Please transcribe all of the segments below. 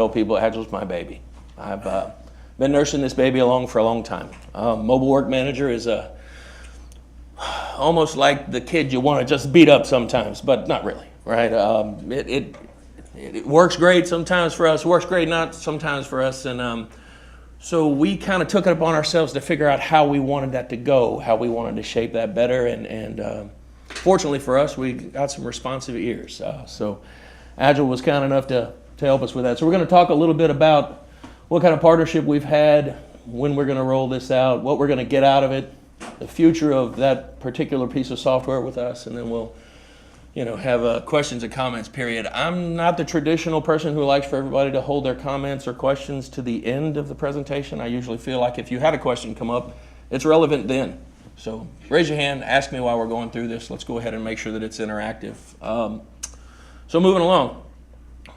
tell people Agile's my baby. I've been nursing this baby along for a long time. Mobile Work Manager is almost like the kid you want to just beat up sometimes, but not really, right? It works great sometimes for us, works great not sometimes for us, and so we kind of took it upon ourselves to figure out how we wanted that to go, how we wanted to shape that better, and fortunately for us, we got some responsive ears. So Agile was kind enough to help us with that. So we're going to talk a little bit about what kind of partnership we've had, when we're going to roll this out, what we're going to get out of it, the future of that particular piece of software with us, and then we'll have a questions and comments period. I'm not the traditional person who likes for everybody to hold their comments or questions to the end of the presentation. I usually feel like if you had a question come up, it's relevant then. So raise your hand, ask me while we're going through this. Let's go ahead and make sure that it's interactive. So moving along,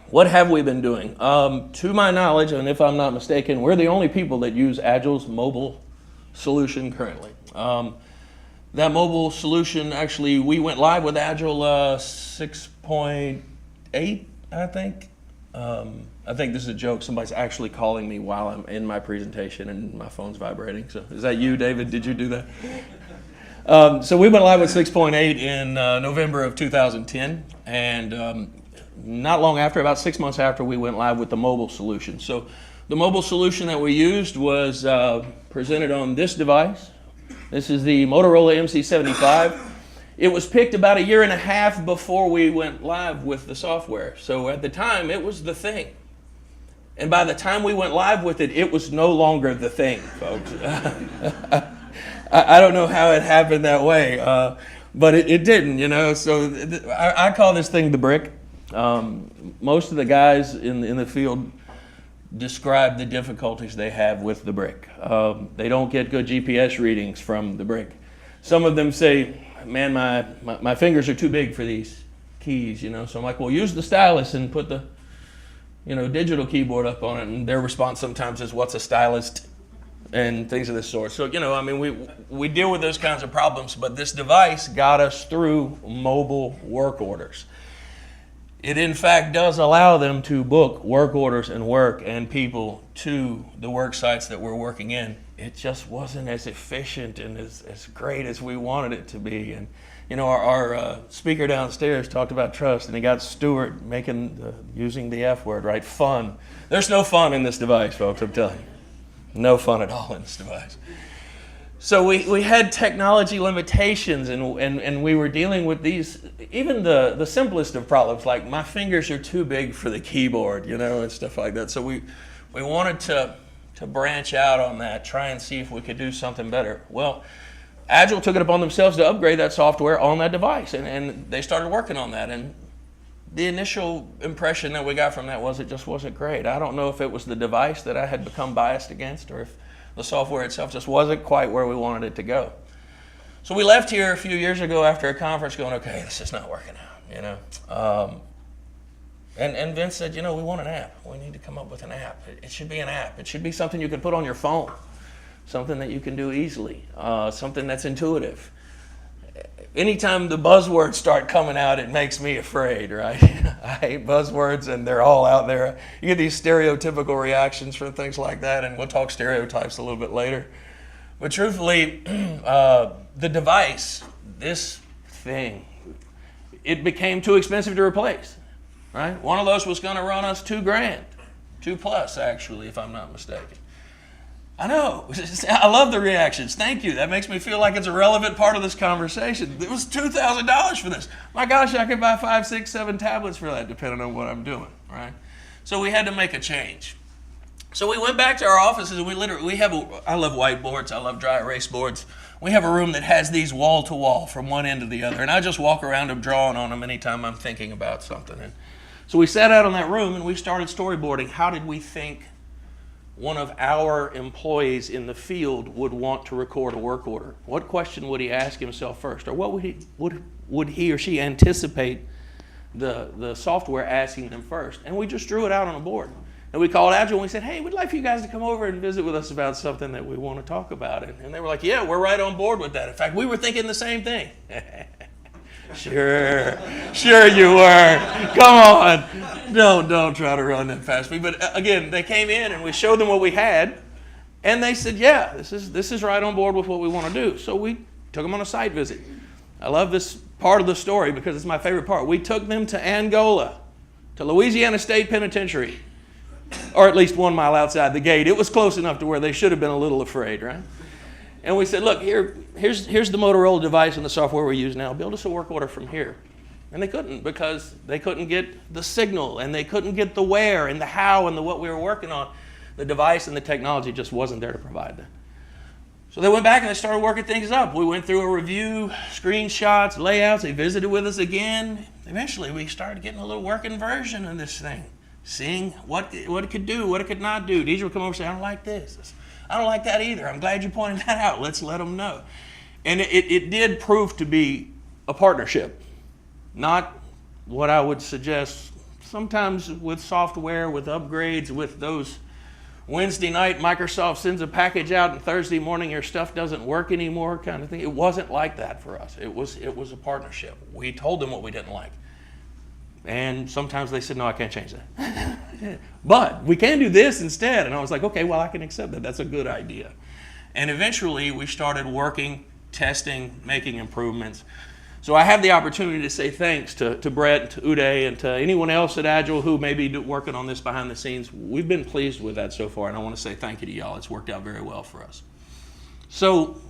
what have we been doing? To my knowledge, and if I'm not mistaken, we're the only people that use Agile's mobile solution currently. That mobile solution, actually, we went live with Agile 6.8, I think. I think this is a joke. Somebody's actually calling me while I'm in my presentation and my phone's vibrating. So is that you, David? Did you do that? So we went live with 6.8 in November of 2010. And not long after, about 6 months after, we went live with the mobile solution. So the mobile solution that we used was presented on this device. This is the Motorola MC75. It was picked about 1.5 years before we went live with the software. So at the time, it was the thing. And by the time we went live with it, it was no longer the thing, folks. I don't know how it happened that way, but it didn't, So I call this thing the brick. Most of the guys in the field describe the difficulties they have with the brick. They don't get good GPS readings from the brick. Some of them say, man, my fingers are too big for these keys, So I'm like, well, use the stylus and put the, digital keyboard up on it. And their response sometimes is, what's a stylus? And things of this sort. So, we deal with those kinds of problems, but this device got us through mobile work orders. It in fact does allow them to book work orders and work and people to the work sites that we're working in. It just wasn't as efficient and as great as we wanted it to be. And our speaker downstairs talked about trust, and he got Stuart using the F word, right? Fun. There's no fun in this device, folks, I'm telling you. No fun at all in this device. So we had technology limitations, and we were dealing with these, even the simplest of problems, like my fingers are too big for the keyboard, and stuff like that. So we wanted to branch out on that, try and see if we could do something better. Well, Agile took it upon themselves to upgrade that software on that device, and they started working on that. And the initial impression that we got from that was it just wasn't great. I don't know if it was the device that I had become biased against, or if the software itself just wasn't quite where we wanted it to go. So we left here a few years ago after a conference going, okay, this is not working out, And Vince said, we want an app. We need to come up with an app. It should be an app. It should be something you can put on your phone, something that you can do easily, something that's intuitive. Anytime the buzzwords start coming out, it makes me afraid, right? I hate buzzwords, and they're all out there. You get these stereotypical reactions from things like that, and we'll talk stereotypes a little bit later. But truthfully, the device, this thing, it became too expensive to replace, right? One of those was going to run us $2,000, $2+ actually, if I'm not mistaken. I know. I love the reactions. Thank you. That makes me feel like it's a relevant part of this conversation. It was $2,000 for this. My gosh, I could buy 5, 6, 7 tablets for that, depending on what I'm doing, right? So we had to make a change. So we went back to our offices, and I love whiteboards. I love dry erase boards. We have a room that has these wall to wall from one end to the other, and I just walk around them drawing on them anytime I'm thinking about something. And so we sat out in that room, and we started storyboarding. How did we think one of our employees in the field would want to record a work order? What question would he ask himself first? Or what would he or she anticipate the software asking them first? And we just drew it out on a board. And we called Agile, and we said, hey, we'd like for you guys to come over and visit with us about something that we want to talk about. And they were like, yeah, we're right on board with that. In fact, we were thinking the same thing. Sure you were. Come on. Don't try to run that past me. But again, they came in and we showed them what we had, and they said, yeah, this is right on board with what we want to do. So we took them on a site visit. I love this part of the story because it's my favorite part. We took them to Angola, to Louisiana State Penitentiary, or at least 1 mile outside the gate. It was close enough to where they should have been a little afraid, right? And we said, look, here's the Motorola device and the software we use now. Build us a work order from here. And they couldn't, because they couldn't get the signal, and they couldn't get the where and the how and the what we were working on. The device and the technology just wasn't there to provide that. So they went back and they started working things up. We went through a review, screenshots, layouts. They visited with us again. Eventually, we started getting a little working version of this thing, seeing what it could do, what it could not do. Deidre would come over and say, I don't like this. I don't like that either. I'm glad you pointed that out. Let's let them know. And it did prove to be a partnership, not what I would suggest sometimes with software, with upgrades, with those Wednesday night Microsoft sends a package out and Thursday morning your stuff doesn't work anymore kind of thing. It wasn't like that for us. It was a partnership. We told them what we didn't like. And sometimes they said, no, I can't change that. But we can do this instead. And I was like, okay, well, I can accept that. That's a good idea. And eventually we started working, testing, making improvements. So I have the opportunity to say thanks to Brett, to Uday, and to anyone else at Agile who may be working on this behind the scenes. We've been pleased with that so far, and I want to say thank you to y'all. It's worked out very well for us. So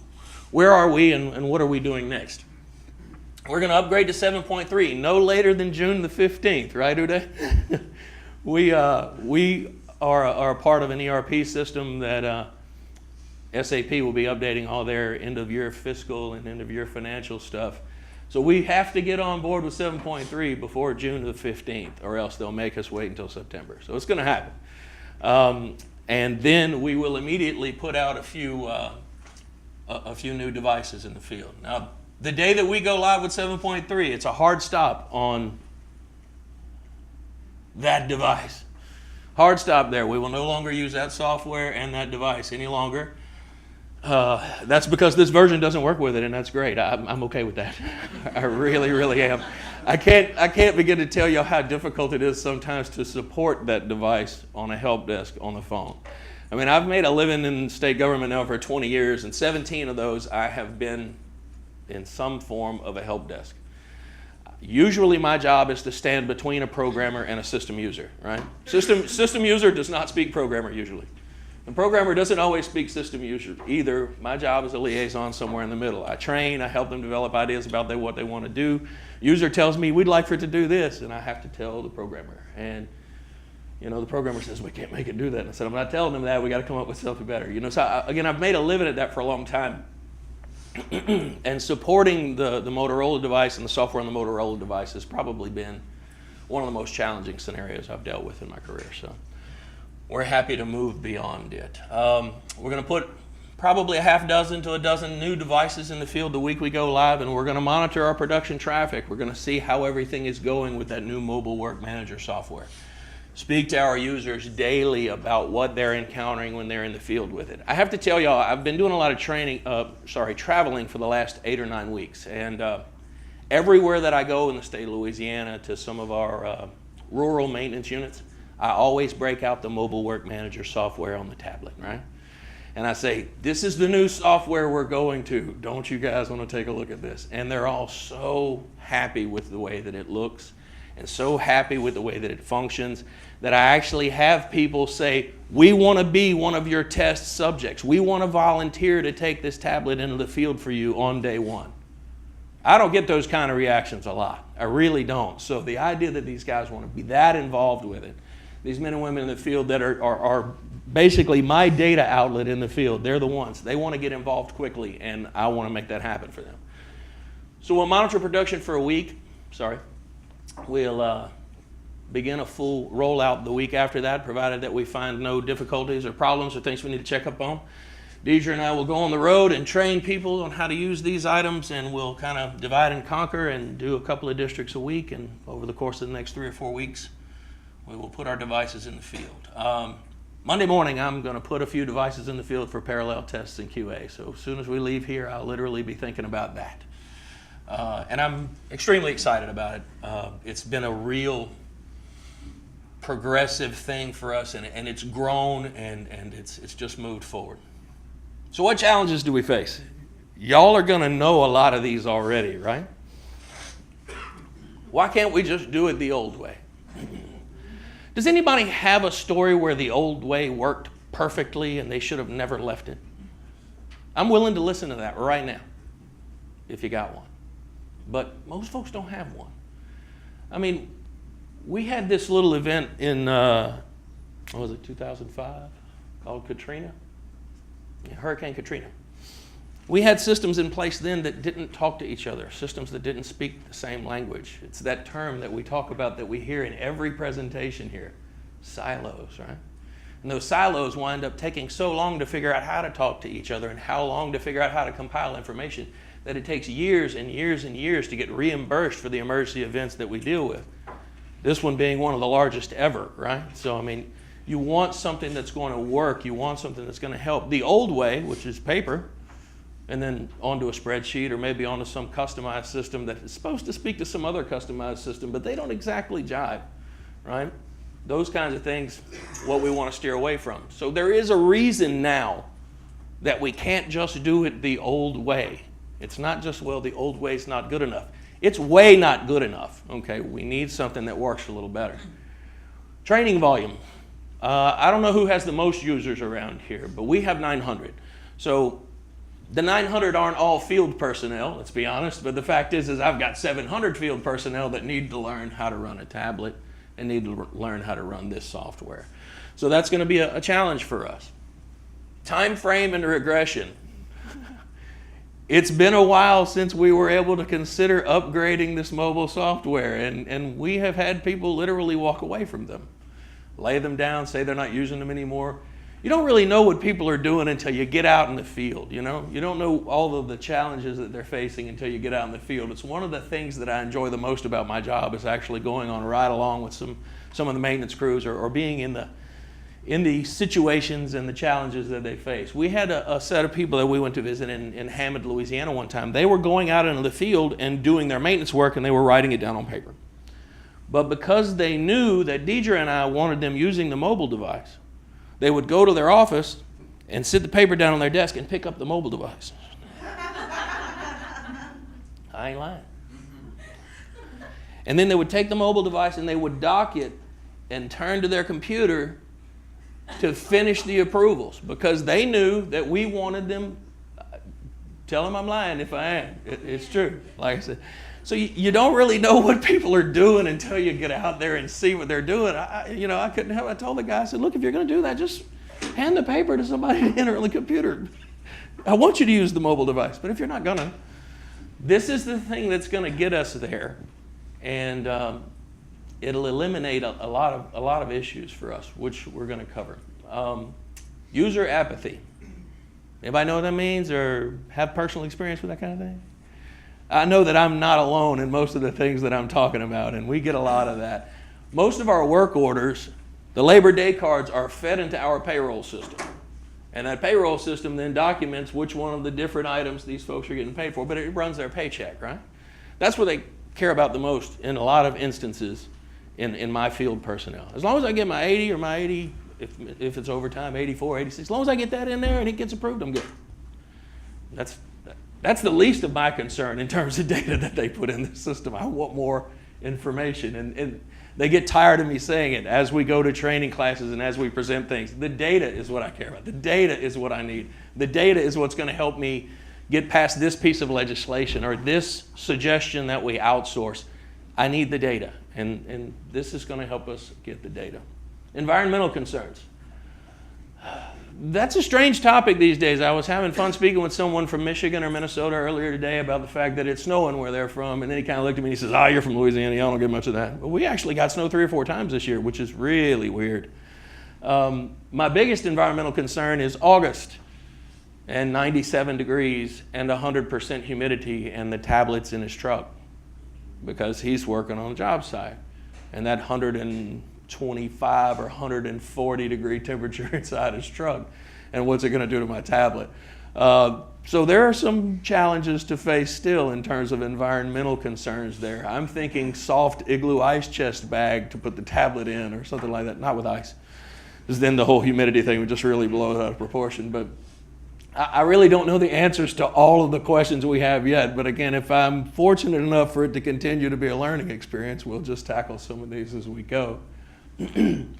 where are we, and what are we doing next? We're going to upgrade to 7.3 no later than June the 15th, right, Uday? We are a part of an ERP system that SAP will be updating all their end-of-year fiscal and end-of-year financial stuff. So we have to get on board with 7.3 before June the 15th, or else they'll make us wait until September. So it's going to happen. And then we will immediately put out a few new devices in the field. Now, the day that we go live with 7.3, it's a hard stop on that device. Hard stop there. We will no longer use that software and that device any longer. That's because this version doesn't work with it, and that's great. I'm okay with that. I really, really am. I can't begin to tell you how difficult it is sometimes to support that device on a help desk on the phone. I mean, I've made a living in state government now for 20 years, and 17 of those I have been in some form of a help desk. Usually my job is to stand between a programmer and a system user, right? System user does not speak programmer usually. The programmer doesn't always speak system user either. My job is a liaison somewhere in the middle. I train, I help them develop ideas about what they want to do. User tells me, we'd like for it to do this, and I have to tell the programmer. And the programmer says, we can't make it do that. And I said, I'm not telling them that, we got to come up with something better. So again, I've made a living at that for a long time. And supporting the Motorola device and the software on the Motorola device has probably been one of the most challenging scenarios I've dealt with in my career. So we're happy to move beyond it. We're going to put probably a half dozen to a dozen new devices in the field the week we go live, and we're going to monitor our production traffic. We're going to see how everything is going with that new mobile work manager software. Speak to our users daily about what they're encountering when they're in the field with it. I have to tell y'all, I've been doing a lot of traveling for the last 8 or 9 weeks, and everywhere that I go in the state of Louisiana to some of our rural maintenance units, I always break out the mobile work manager software on the tablet, right? And I say, this is the new software we're going to. Don't you guys want to take a look at this? And they're all so happy with the way that it looks and so happy with the way that it functions that I actually have people say, we want to be one of your test subjects. We want to volunteer to take this tablet into the field for you on day one. I don't get those kind of reactions a lot. I really don't. So the idea that these guys want to be that involved with it, these men and women in the field that are basically my data outlet in the field, they're the ones. They want to get involved quickly, and I want to make that happen for them. So we'll monitor production for a week. We'll begin a full rollout the week after that, provided that we find no difficulties or problems or things we need to check up on. Deidre and I will go on the road and train people on how to use these items, and we'll kind of divide and conquer and do a couple of districts a week, and over the course of the next 3 or 4 weeks, we will put our devices in the field. Monday morning, I'm going to put a few devices in the field for parallel tests and QA. So as soon as we leave here, I'll literally be thinking about that. And I'm extremely excited about it. It's been a real progressive thing for us, and it's grown, and it's just moved forward. So what challenges do we face? Y'all are going to know a lot of these already, right? Why can't we just do it the old way? Does anybody have a story where the old way worked perfectly and they should have never left it? I'm willing to listen to that right now, if you got one. But most folks don't have one. I mean, we had this little event in, what was it, 2005, called Katrina? Yeah, Hurricane Katrina. We had systems in place then that didn't talk to each other, systems that didn't speak the same language. It's that term that we talk about that we hear in every presentation here, silos, right? And those silos wind up taking so long to figure out how to talk to each other and how long to figure out how to compile information that it takes years and years and years to get reimbursed for the emergency events that we deal with. This one being one of the largest ever, right? So, I mean, you want something that's going to work. You want something that's going to help. The old way, which is paper, and then onto a spreadsheet or maybe onto some customized system that is supposed to speak to some other customized system, but they don't exactly jive, right? Those kinds of things, what we want to steer away from. So there is a reason now that we can't just do it the old way. It's not just, well, the old way is not good enough. It's way not good enough, okay? We need something that works a little better. Training volume. I don't know who has the most users around here, but we have 900. So the 900 aren't all field personnel, let's be honest, but the fact is I've got 700 field personnel that need to learn how to run a tablet and need to learn how to run this software. So that's going to be a challenge for us. Time frame and regression. It's been a while since we were able to consider upgrading this mobile software, and we have had people literally walk away from them, lay them down, say they're not using them anymore. You don't really know what people are doing until you get out in the field, you know? You don't know all of the challenges that they're facing until you get out in the field. It's one of the things that I enjoy the most about my job is actually going on a ride along with some of the maintenance crews or being in the situations and the challenges that they face. We had a set of people that we went to visit in Hammond, Louisiana one time. They were going out into the field and doing their maintenance work, and they were writing it down on paper. But because they knew that Deidre and I wanted them using the mobile device, they would go to their office and sit the paper down on their desk and pick up the mobile device. I ain't lying. And then they would take the mobile device and they would dock it and turn to their computer to finish the approvals because they knew that we wanted them. Tell them I'm lying if I am. It's true, like I said. So you don't really know what people are doing until you get out there and see what they're doing. I couldn't help. I told the guy, I said, look, if you're going to do that, just hand the paper to somebody to enter on the computer. I want you to use the mobile device, but if you're not going to, this is the thing that's going to get us there, and it'll eliminate a lot of issues for us, which we're going to cover. User apathy. Anybody know what that means or have personal experience with that kind of thing? I know that I'm not alone in most of the things that I'm talking about, and we get a lot of that. Most of our work orders, the Labor Day cards, are fed into our payroll system. And that payroll system then documents which one of the different items these folks are getting paid for, but it runs their paycheck, right? That's what they care about the most in a lot of instances in my field personnel. As long as I get my 80 or my 80, if it's overtime, 84, 86, as long as I get that in there and it gets approved, I'm good. That's the least of my concern in terms of data that they put in the system. I want more information, and they get tired of me saying it as we go to training classes and as we present things. The data is what I care about. The data is what I need. The data is what's going to help me get past this piece of legislation or this suggestion that we outsource. I need the data, and this is going to help us get the data. Environmental concerns. That's a strange topic these days. I was having fun speaking with someone from Michigan or Minnesota earlier today about the fact that it's snowing where they're from, and then he kind of looked at me and he says, you're from Louisiana, y'all don't get much of that. But we actually got snow 3 or 4 times this year, which is really weird. My biggest environmental concern is August and 97 degrees and 100% humidity and the tablets in his truck because he's working on a job site. And that 125 or 140 degree temperature inside his truck. And what's it going to do to my tablet? So there are some challenges to face still in terms of environmental concerns there. I'm thinking soft igloo ice chest bag to put the tablet in or something like that, not with ice, because then the whole humidity thing would just really blow it out of proportion. But I really don't know the answers to all of the questions we have yet. But again, if I'm fortunate enough for it to continue to be a learning experience, we'll just tackle some of these as we go. And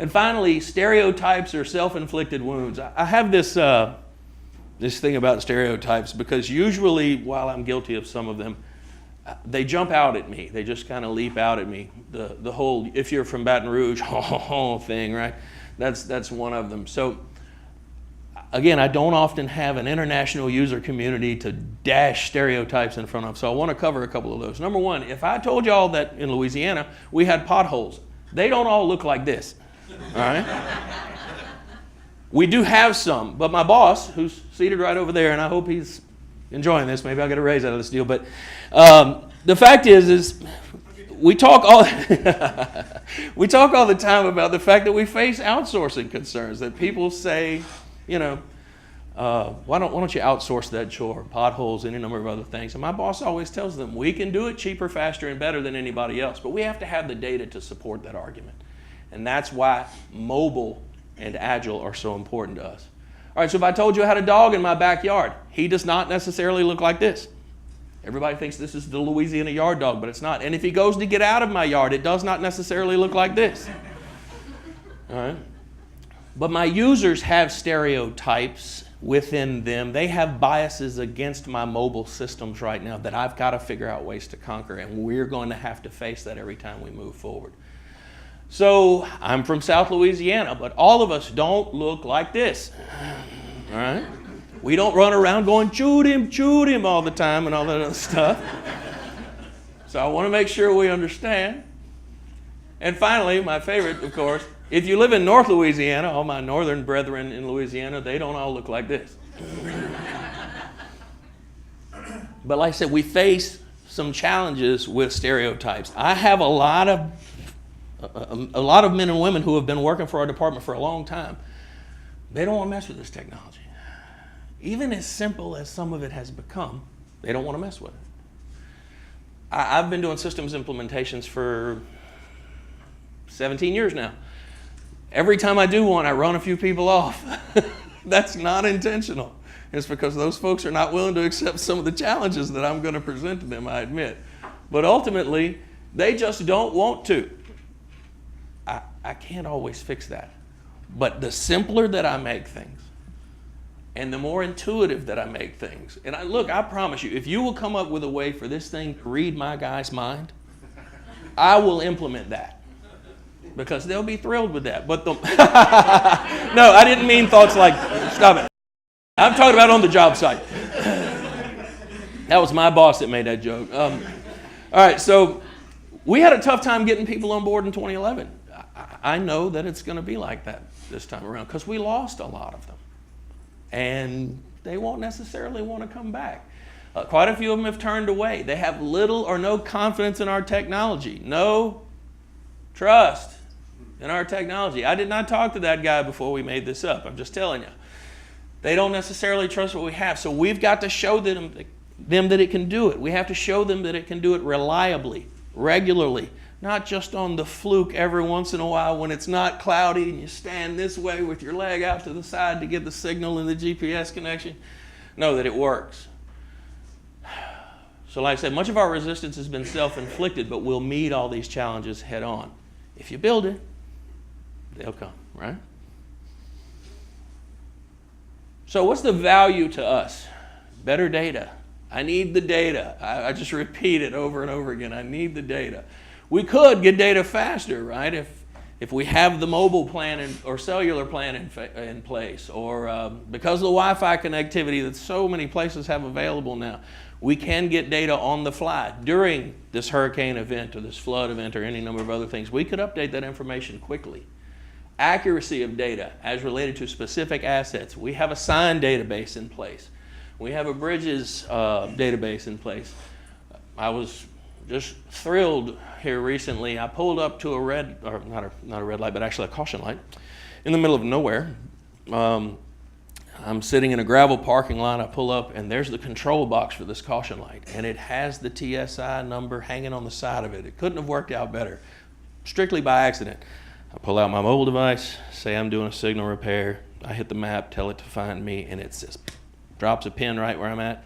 finally, stereotypes or self-inflicted wounds. I have this thing about stereotypes because usually, while I'm guilty of some of them, they jump out at me. They just kind of leap out at me. The whole "if you're from Baton Rouge" thing, right? That's one of them. So again, I don't often have an international user community to dash stereotypes in front of, so I want to cover a couple of those. Number one, if I told y'all that in Louisiana we had potholes, they don't all look like this, all right? We do have some, but my boss, who's seated right over there, and I hope he's enjoying this, maybe I'll get a raise out of this deal, but the fact is we talk all we talk all the time about the fact that we face outsourcing concerns, that people say, you know, why don't you outsource that chore, potholes, any number of other things. And my boss always tells them, we can do it cheaper, faster, and better than anybody else, but we have to have the data to support that argument. And that's why mobile and Agile are so important to us. All right, so if I told you I had a dog in my backyard, he does not necessarily look like this. Everybody thinks this is the Louisiana yard dog, but it's not. And if he goes to get out of my yard, it does not necessarily look like this. All right? But my users have stereotypes within them. They have biases against my mobile systems right now that I've got to figure out ways to conquer, and we're going to have to face that every time we move forward. So I'm from South Louisiana, but all of us don't look like this. All right? We don't run around going, shoot him all the time and all that other stuff. So I want to make sure we understand. And finally, my favorite, of course, if you live in North Louisiana, all my northern brethren in Louisiana, they don't all look like this. But like I said, we face some challenges with stereotypes. I have a lot of men and women who have been working for our department for a long time. They don't want to mess with this technology. Even as simple as some of it has become, they don't want to mess with it. I've been doing systems implementations for 17 years now. Every time I do one, I run a few people off. That's not intentional. It's because those folks are not willing to accept some of the challenges that I'm going to present to them, I admit. But ultimately, they just don't want to. I can't always fix that. But the simpler that I make things, and the more intuitive that I make things, and I promise you, if you will come up with a way for this thing to read my guy's mind, I will implement that. Because they'll be thrilled with that. But no, I didn't mean thoughts like, stop it. I'm talking about on the job site. That was my boss that made that joke. All right, so we had a tough time getting people on board in 2011. I know that it's going to be like that this time around because we lost a lot of them. And they won't necessarily want to come back. Quite a few of them have turned away. They have little or no confidence in our technology. No trust in our technology. I did not talk to that guy before we made this up. I'm just telling you. They don't necessarily trust what we have. So we've got to show them that it can do it. We have to show them that it can do it reliably, regularly, not just on the fluke every once in a while when it's not cloudy and you stand this way with your leg out to the side to get the signal in the GPS connection. No, that it works. So like I said, much of our resistance has been self-inflicted, but we'll meet all these challenges head on. If you build it, they'll come, right? So what's the value to us? Better data. I need the data. I just repeat it over and over again. I need the data. We could get data faster, right? If we have the mobile plan or cellular plan in place, or because of the Wi-Fi connectivity that so many places have available now, we can get data on the fly during this hurricane event or this flood event or any number of other things. We could update that information quickly. Accuracy of data as related to specific assets. We have a sign database in place. We have a bridges database in place. I was just thrilled here recently. I pulled up to not a red light, but actually a caution light in the middle of nowhere. I'm sitting in a gravel parking lot. I pull up, and there's the control box for this caution light, and it has the TSI number hanging on the side of it. It couldn't have worked out better, strictly by accident. I pull out my mobile device, say I'm doing a signal repair. I hit the map, tell it to find me, and it just drops a pin right where I'm at,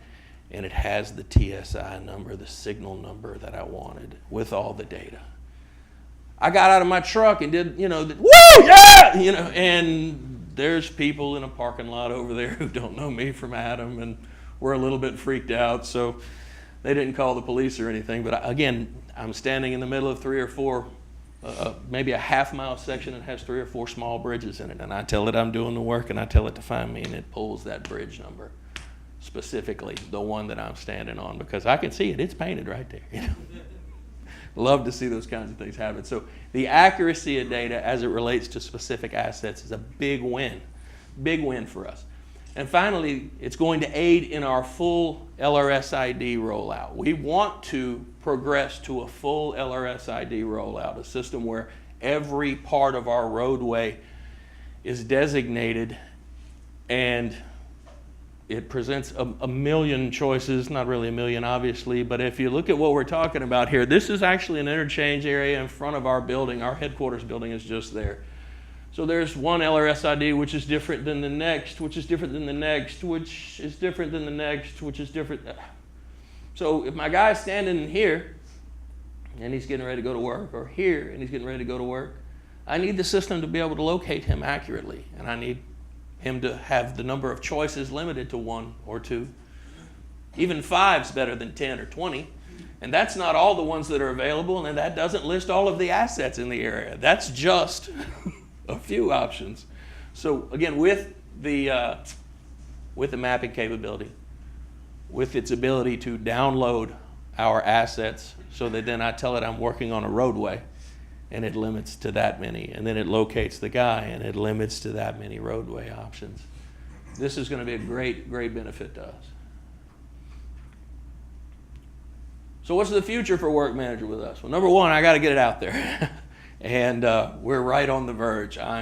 and it has the TSI number, the signal number that I wanted with all the data. I got out of my truck and did, woo, yeah, and there's people in a parking lot over there who don't know me from Adam, and we're a little bit freaked out, so they didn't call the police or anything. But again, I'm standing in the middle of 3 or 4, maybe a half-mile section that has 3 or 4 small bridges in it, and I tell it I'm doing the work, and I tell it to find me, and it pulls that bridge number, specifically the one that I'm standing on, because I can see it. It's painted right there. Love to see those kinds of things happen. So the accuracy of data as it relates to specific assets is a big win for us. And finally, it's going to aid in our full LRS-ID rollout. We want to progress to a full LRS-ID rollout, a system where every part of our roadway is designated, and it presents a million choices, not really a million obviously, but if you look at what we're talking about here, this is actually an interchange area in front of our building. Our headquarters building is just there. So there's one LRS ID which is different than the next, which is different than the next, which is different than the next, which is different. So if my guy's standing here and he's getting ready to go to work, or here and he's getting ready to go to work, I need the system to be able to locate him accurately, and I need him to have the number of choices limited to 1 or 2. Even 5's better than 10 or 20. And that's not all the ones that are available, and that doesn't list all of the assets in the area. That's just a few options. So again, with the mapping capability, with its ability to download our assets so that then I tell it I'm working on a roadway, and it limits to that many, and then it locates the guy and it limits to that many roadway options. This is going to be a great benefit to us. So what's the future for Work Manager with us? Well, number one, I got to get it out there. And we're right on the verge. I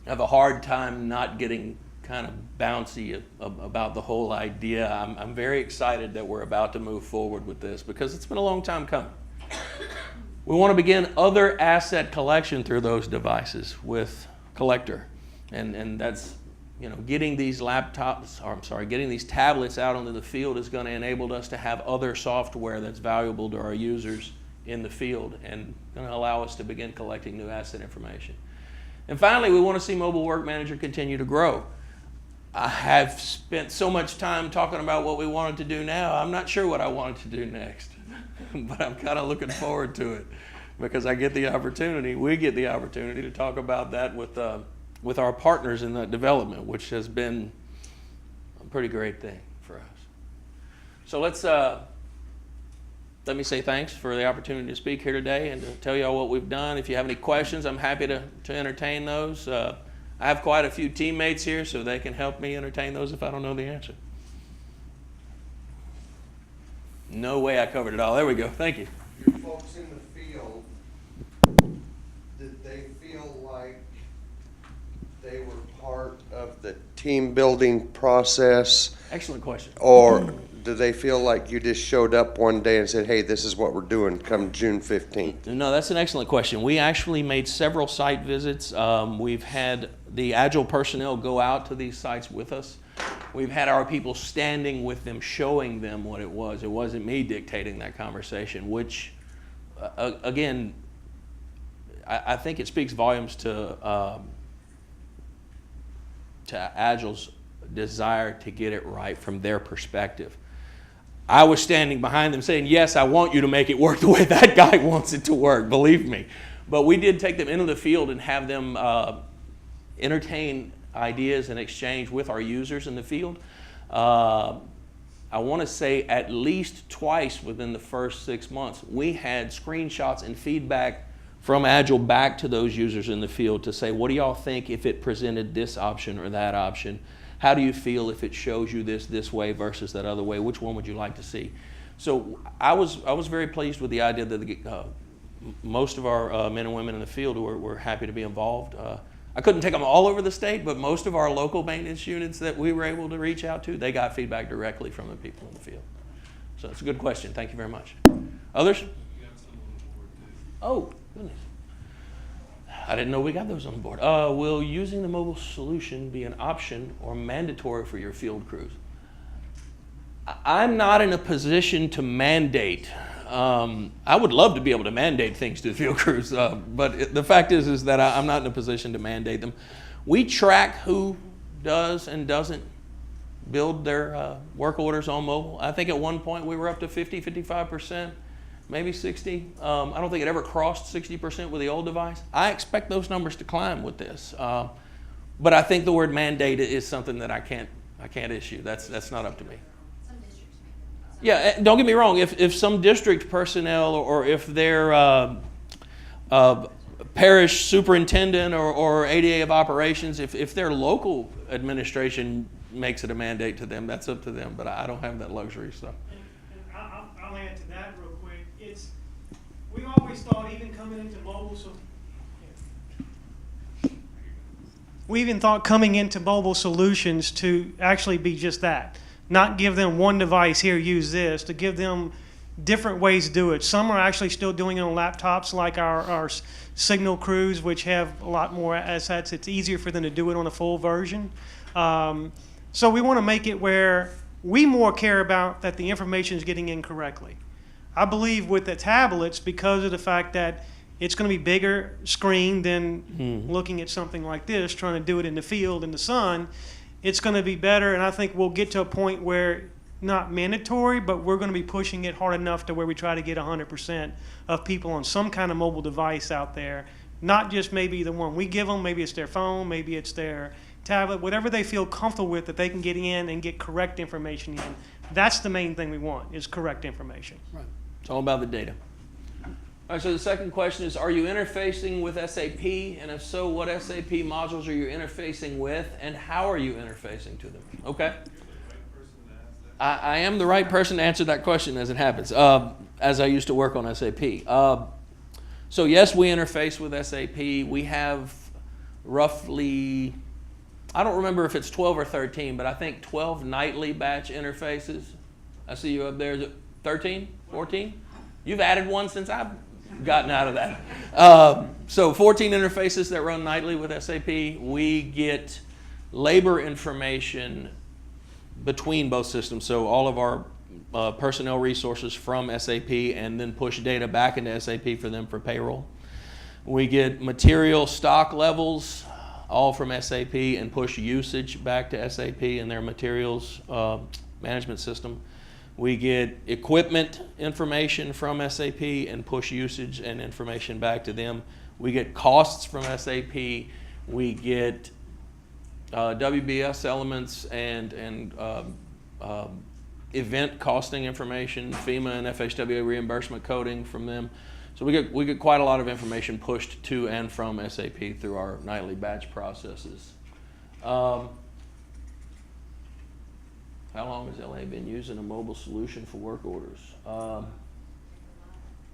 have a hard time not getting kind of bouncy about the whole idea. I'm very excited that we're about to move forward with this, because it's been a long time coming. We want to begin other asset collection through those devices with Collector, and that's, getting these getting these tablets out onto the field is going to enable us to have other software that's valuable to our users in the field, and going to allow us to begin collecting new asset information. And finally, we want to see Mobile Work Manager continue to grow. I have spent so much time talking about what we wanted to do now. I'm not sure what I wanted to do next. But I'm kind of looking forward to it, because we get the opportunity to talk about that with our partners in that development, which has been a pretty great thing for us. So let me say thanks for the opportunity to speak here today and to tell you all what we've done. If you have any questions, I'm happy to entertain those. I have quite a few teammates here, so they can help me entertain those if I don't know the answer. No way I covered it all. There we go. Thank you. Your folks in the field, did they feel like they were part of the team building process? Excellent question. Or do they feel like you just showed up one day and said, hey, this is what we're doing come June 15th? No, that's an excellent question. We actually made several site visits. We've had the Agile personnel go out to these sites with us. We've had our people standing with them, showing them what it was. It wasn't me dictating that conversation, which, again, I think it speaks volumes to Agile's desire to get it right from their perspective. I was standing behind them saying, yes, I want you to make it work the way that guy wants it to work, believe me. But we did take them into the field and have them entertain ideas and exchange with our users in the field. I want to say at least twice within the first 6 months, we had screenshots and feedback from Agile back to those users in the field to say, what do y'all think if it presented this option or that option? How do you feel if it shows you this way versus that other way? Which one would you like to see? So I was very pleased with the idea that most of our men and women in the field were happy to be involved. I couldn't take them all over the state, but most of our local maintenance units that we were able to reach out to, they got feedback directly from the people in the field. So it's a good question. Thank you very much. Others? Oh, goodness. I didn't know we got those on board. Will using the mobile solution be an option or mandatory for your field crews? I'm not in a position to mandate. I would love to be able to mandate things to the field crews, but the fact is that I'm not in a position to mandate them. We track who does and doesn't build their work orders on mobile. I think at one point we were up to 50, 55%, maybe 60. I don't think it ever crossed 60% with the old device. I expect those numbers to climb with this, but I think the word mandate is something that I can't issue. That's not up to me. Yeah, don't get me wrong. If some district personnel or if their parish superintendent or ADA of operations, if their local administration makes it a mandate to them, that's up to them. But I don't have that luxury. So. And I'll add to that real quick. We always thought even coming into mobile, we even thought coming into mobile solutions to actually be just that. Not give them one device, here, use this, to give them different ways to do it. Some are actually still doing it on laptops, like our Signal crews, which have a lot more assets. It's easier for them to do it on a full version. So we want to make it where we more care about that the information is getting in correctly. I believe with the tablets, because of the fact that it's going to be bigger screen than looking at something like this, trying to do it in the field, in the sun, it's going to be better, and I think we'll get to a point where, not mandatory, but we're going to be pushing it hard enough to where we try to get 100% of people on some kind of mobile device out there, not just maybe the one we give them, maybe it's their phone, maybe it's their tablet, whatever they feel comfortable with that they can get in and get correct information in. That's the main thing we want, is correct information. Right. It's all about the data. All right, so the second question is, are you interfacing with SAP? And if so, what SAP modules are you interfacing with, and how are you interfacing to them? Okay. I am the right person to answer that question as it happens, as I used to work on SAP. So yes, we interface with SAP. We have roughly, I don't remember if it's 12 or 13, but I think 12 nightly batch interfaces. I see you up there. Is it 13, 14? You've added one since I've gotten out of that. So 14 interfaces that run nightly with SAP. We get labor information between both systems. So all of our personnel resources from SAP, and then push data back into SAP for them for payroll. We get material stock levels all from SAP and push usage back to SAP and their materials management system. We get equipment information from SAP and push usage and information back to them. We get costs from SAP. We get WBS elements and event costing information, FEMA and FHWA reimbursement coding from them. So we get quite a lot of information pushed to and from SAP through our nightly batch processes. How long has LA been using a mobile solution for work orders?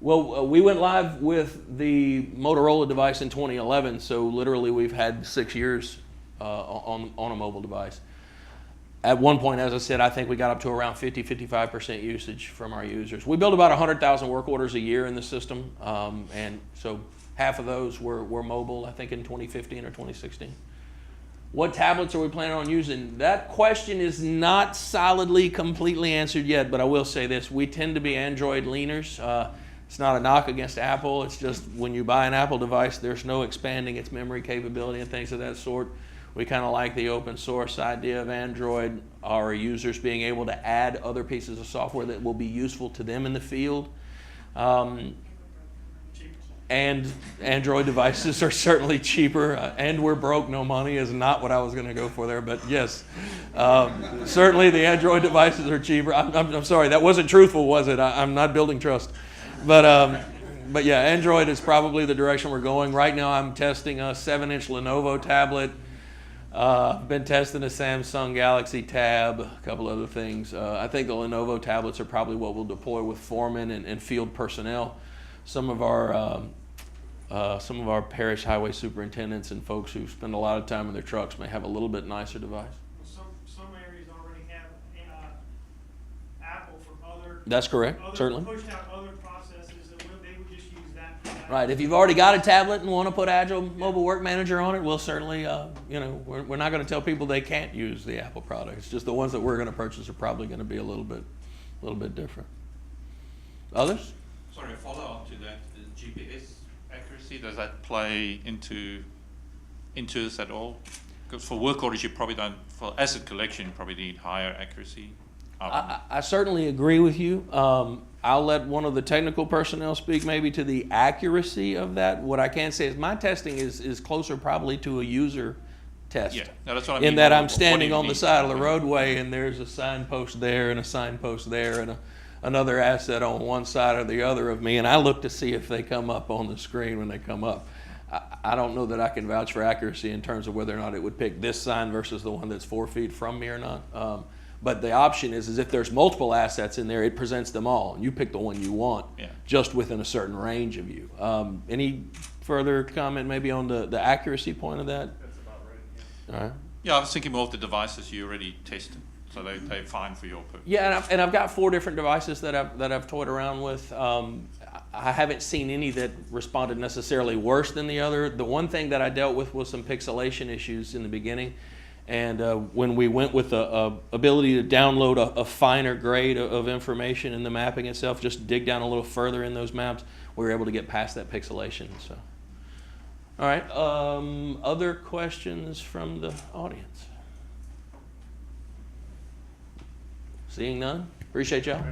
We went live with the Motorola device in 2011, so literally we've had 6 years on a mobile device. At one point, as I said, I think we got up to around 50-55% usage from our users. We build about 100,000 work orders a year in the system, and so half of those were mobile, I think in 2015 or 2016. What tablets are we planning on using? That question is not solidly, completely answered yet, but I will say this. We tend to be Android leaners. It's not a knock against Apple. It's just when you buy an Apple device, there's no expanding its memory capability and things of that sort. We kind of like the open source idea of Android, our users being able to add other pieces of software that will be useful to them in the field. And Android devices are certainly cheaper, and we're broke, no money is not what I was going to go for there, but yes, certainly the Android devices are cheaper. I'm sorry, that wasn't truthful, was it? I'm not building trust. But yeah, Android is probably the direction we're going. Right now I'm testing a 7-inch Lenovo tablet. Been testing a Samsung Galaxy Tab, a couple other things. I think the Lenovo tablets are probably what we'll deploy with foremen and field personnel. Some of our Some of our parish highway superintendents and folks who spend a lot of time in their trucks may have a little bit nicer device. Some areas already have Apple for other. That's correct, certainly. Pushed out other processes, and they would just use that. For that. Right. If you've already got a tablet and want to put Agile Mobile Work Manager on it, we'll certainly, we're not going to tell people they can't use the Apple product. It's just the ones that we're going to purchase are probably going to be a little bit different. Others? Sorry, a follow-up to that. The GPS accuracy, does that play into this at all? Because for work orders, you probably don't. For asset collection, you probably need higher accuracy. I certainly agree with you. I'll let one of the technical personnel speak maybe to the accuracy of that. What I can say is my testing is closer probably to a user test. Yeah, no, that's what I mean. In that I'm What do standing you on the need? side of the roadway and there's a signpost there and a signpost there and another asset on one side or the other of me, and I look to see if they come up on the screen when they come up. I don't know that I can vouch for accuracy in terms of whether or not it would pick this sign versus the one that's 4 feet from me or not. But the option is if there's multiple assets in there, it presents them all, and you pick the one you want, just within a certain range of you. Any further comment maybe on the accuracy point of that? That's about right. All right. Yeah, I was thinking more of the devices you already tested, so they're fine for your purpose. Yeah, and I've got 4 different devices that I've toyed around with. I haven't seen any that responded necessarily worse than the other. The one thing that I dealt with was some pixelation issues in the beginning, and when we went with the ability to download a finer grade of information in the mapping itself, just dig down a little further in those maps, we were able to get past that pixelation. So, all right. Other questions from the audience? Seeing none, appreciate y'all.